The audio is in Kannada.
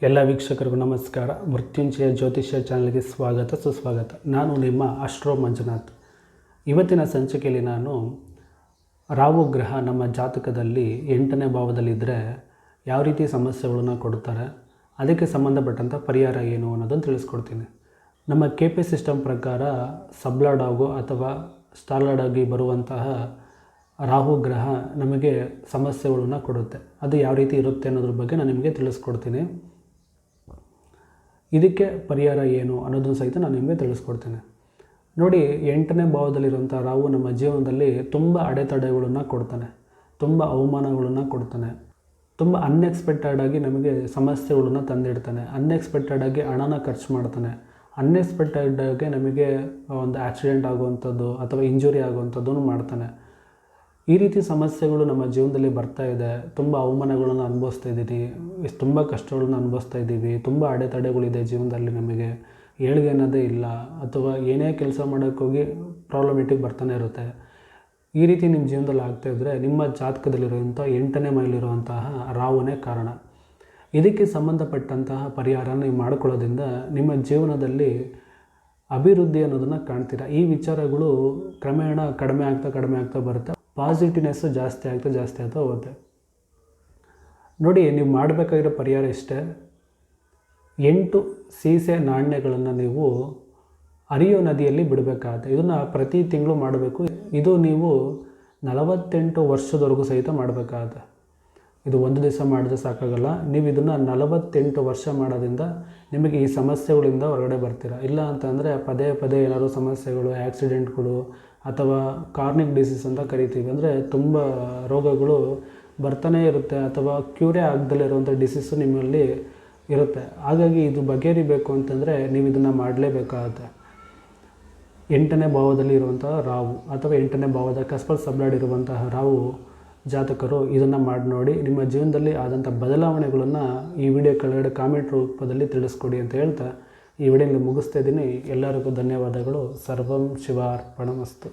ಎಲ್ಲ ವೀಕ್ಷಕರಿಗೂ ನಮಸ್ಕಾರ. ಮೃತ್ಯುಂಜಯ ಜ್ಯೋತಿಷ್ಯ ಚಾನಲ್ಗೆ ಸ್ವಾಗತ ಸುಸ್ವಾಗತ. ನಾನು ನಿಮ್ಮ ಅಸ್ಟ್ರೋ ಮಂಜುನಾಥ್. ಇವತ್ತಿನ ಸಂಚಿಕೆಯಲ್ಲಿ ನಾನು ರಾಹು ಗ್ರಹ ನಮ್ಮ ಜಾತಕದಲ್ಲಿ 8ನೇ ಭಾವದಲ್ಲಿದ್ದರೆ ಯಾವ ರೀತಿ ಸಮಸ್ಯೆಗಳನ್ನು ಕೊಡ್ತಾರೆ, ಅದಕ್ಕೆ ಸಂಬಂಧಪಟ್ಟಂಥ ಪರಿಹಾರ ಏನು ಅನ್ನೋದನ್ನು ತಿಳಿಸ್ಕೊಡ್ತೀನಿ. ನಮ್ಮ KP ಸಿಸ್ಟಮ್ ಪ್ರಕಾರ ಸಬ್ಲಾರ್ಡ್ ಆಗೋ ಅಥವಾ ಸ್ಟಾರ್ಲಾರ್ಡ್ ಆಗಿ ಬರುವಂತಹ ರಾಹು ಗ್ರಹ ನಮಗೆ ಸಮಸ್ಯೆಗಳನ್ನು ಕೊಡುತ್ತೆ. ಅದು ಯಾವ ರೀತಿ ಇರುತ್ತೆ ಅನ್ನೋದ್ರ ಬಗ್ಗೆ ನಾನು ನಿಮಗೆ ತಿಳಿಸ್ಕೊಡ್ತೀನಿ. ಇದಕ್ಕೆ ಪರಿಹಾರ ಏನು ಅನ್ನೋದನ್ನು ಸಹಿತ ನಾನು ನಿಮಗೆ ತಿಳಿಸ್ಕೊಡ್ತೇನೆ. ನೋಡಿ, 8ನೇ ಭಾವದಲ್ಲಿರುವಂಥ ರಾಹು ನಮ್ಮ ಜೀವನದಲ್ಲಿ ತುಂಬ ಅಡೆತಡೆಗಳನ್ನು ಕೊಡ್ತಾನೆ, ತುಂಬ ಅವಮಾನಗಳನ್ನು ಕೊಡ್ತಾನೆ, ತುಂಬ ಅನ್ಎಕ್ಸ್ಪೆಕ್ಟೆಡಾಗಿ ನಮಗೆ ಸಮಸ್ಯೆಗಳನ್ನು ತಂದಿಡ್ತಾನೆ, ಅನ್ಎಕ್ಸ್ಪೆಕ್ಟೆಡಾಗಿ ಹಣನ ಖರ್ಚು ಮಾಡ್ತಾನೆ, ಅನ್ಎಕ್ಸ್ಪೆಕ್ಟೆಡಾಗಿ ನಮಗೆ ಒಂದು ಆಕ್ಸಿಡೆಂಟ್ ಆಗುವಂಥದ್ದು ಅಥವಾ ಇಂಜುರಿ ಆಗುವಂಥದ್ದನ್ನು ಮಾಡ್ತಾನೆ. ಈ ರೀತಿ ಸಮಸ್ಯೆಗಳು ನಮ್ಮ ಜೀವನದಲ್ಲಿ ಬರ್ತಾ ಇದೆ. ತುಂಬ ಅವಮಾನಗಳನ್ನು ಅನುಭವಿಸ್ತಾ ಇದ್ದೀನಿ, ತುಂಬ ಕಷ್ಟಗಳನ್ನು ಅನುಭವಿಸ್ತಾ ಇದ್ದೀವಿ, ತುಂಬ ಅಡೆತಡೆಗಳಿದೆ ಜೀವನದಲ್ಲಿ, ನಮಗೆ ಏಳಿಗೆ ಅನ್ನೋದೇ ಇಲ್ಲ, ಅಥವಾ ಏನೇ ಕೆಲಸ ಮಾಡೋಕ್ಕೋಗಿ ಪ್ರಾಬ್ಲಮೆಟಿಕ್ ಬರ್ತಾನೆ ಇರುತ್ತೆ. ಈ ರೀತಿ ನಿಮ್ಮ ಜೀವನದಲ್ಲಿ ಆಗ್ತಾಯಿದ್ರೆ ನಿಮ್ಮ ಜಾತಕದಲ್ಲಿರುವಂಥ 8ನೇ ಮನೆಯಲ್ಲಿರುವಂತಹ ರಾಹುನೇ ಕಾರಣ. ಇದಕ್ಕೆ ಸಂಬಂಧಪಟ್ಟಂತಹ ಪರಿಹಾರ ನೀವು ಮಾಡಿಕೊಳ್ಳೋದ್ರಿಂದ ನಿಮ್ಮ ಜೀವನದಲ್ಲಿ ಅಭಿವೃದ್ಧಿ ಅನ್ನೋದನ್ನು ಕಾಣ್ತೀರಾ. ಈ ವಿಚಾರಗಳು ಕ್ರಮೇಣ ಕಡಿಮೆ ಆಗ್ತಾ ಬರುತ್ತೆ. ಪಾಸಿಟಿವ್ನೆಸ್ಸು ಜಾಸ್ತಿ ಆಗ್ತಾ ಹೋಗುತ್ತೆ. ನೋಡಿ, ನೀವು ಮಾಡಬೇಕಾಗಿರೋ ಪರಿಹಾರ ಇಷ್ಟೇ. 8 ಸೀಸೆ ನಾಣ್ಯಗಳನ್ನು ನೀವು ಹರಿಯೋ ನದಿಯಲ್ಲಿ ಬಿಡಬೇಕಾಗುತ್ತೆ. ಇದನ್ನು ಪ್ರತಿ ತಿಂಗಳು ಮಾಡಬೇಕು. ಇದು ನೀವು 48 ವರ್ಷದವರೆಗೂ ಸಹಿತ ಮಾಡಬೇಕಾಗುತ್ತೆ. ಇದು ಒಂದು ದಿವಸ ಮಾಡಿದ್ರೆ ಸಾಕಾಗಲ್ಲ. ನೀವು ಇದನ್ನು 48 ವರ್ಷ ಮಾಡೋದ್ರಿಂದ ನಿಮಗೆ ಈ ಸಮಸ್ಯೆಗಳಿಂದ ಹೊರಗಡೆ ಬರ್ತೀರ. ಇಲ್ಲ ಅಂತಂದರೆ ಪದೇ ಏನಾದರೂ ಸಮಸ್ಯೆಗಳು, ಆ್ಯಕ್ಸಿಡೆಂಟ್ಗಳು ಅಥವಾ ಕಾರ್ನಿಕ್ ಡಿಸೀಸ್ ಅಂತ ಕರಿತೀವಿ, ಅಂದರೆ ತುಂಬ ರೋಗಗಳು ಬರ್ತಾನೇ ಇರುತ್ತೆ, ಅಥವಾ ಕ್ಯೂರೇ ಆಗದಲ್ಲೇ ಇರುವಂಥ ಡಿಸೀಸು ನಿಮ್ಮಲ್ಲಿ ಇರುತ್ತೆ. ಹಾಗಾಗಿ ಇದು ಬಗೆಹರಿಬೇಕು ಅಂತಂದರೆ ನೀವು ಇದನ್ನು ಮಾಡಲೇಬೇಕಾಗುತ್ತೆ. 8ನೇ ಭಾವದಲ್ಲಿ ಇರುವಂತಹ ರಾಹು ಅಥವಾ 8ನೇ ಭಾವದ ಕಸ್ಪಲ್ ಸಬ್ಲಾರ್ಡ್ ಇರುವಂತಹ ರಾಹು ಜಾತಕರು ಇದನ್ನು ಮಾಡಿ ನೋಡಿ. ನಿಮ್ಮ ಜೀವನದಲ್ಲಿ ಆದಂಥ ಬದಲಾವಣೆಗಳನ್ನು ಈ ವಿಡಿಯೋ ಕೆಳಗಡೆ ಕಾಮೆಂಟ್ ರೂಪದಲ್ಲಿ ತಿಳಿಸ್ಕೊಡಿ ಅಂತ ಹೇಳ್ತಾ ಈ ವಿಡಿಯೋಲಿ ಮುಗಿಸ್ತಾ ಇದ್ದೀನಿ. ಎಲ್ಲರಿಗೂ ಧನ್ಯವಾದಗಳು. ಸರ್ವಂ ಶಿವಾರ್ಪಣಮಸ್ತು.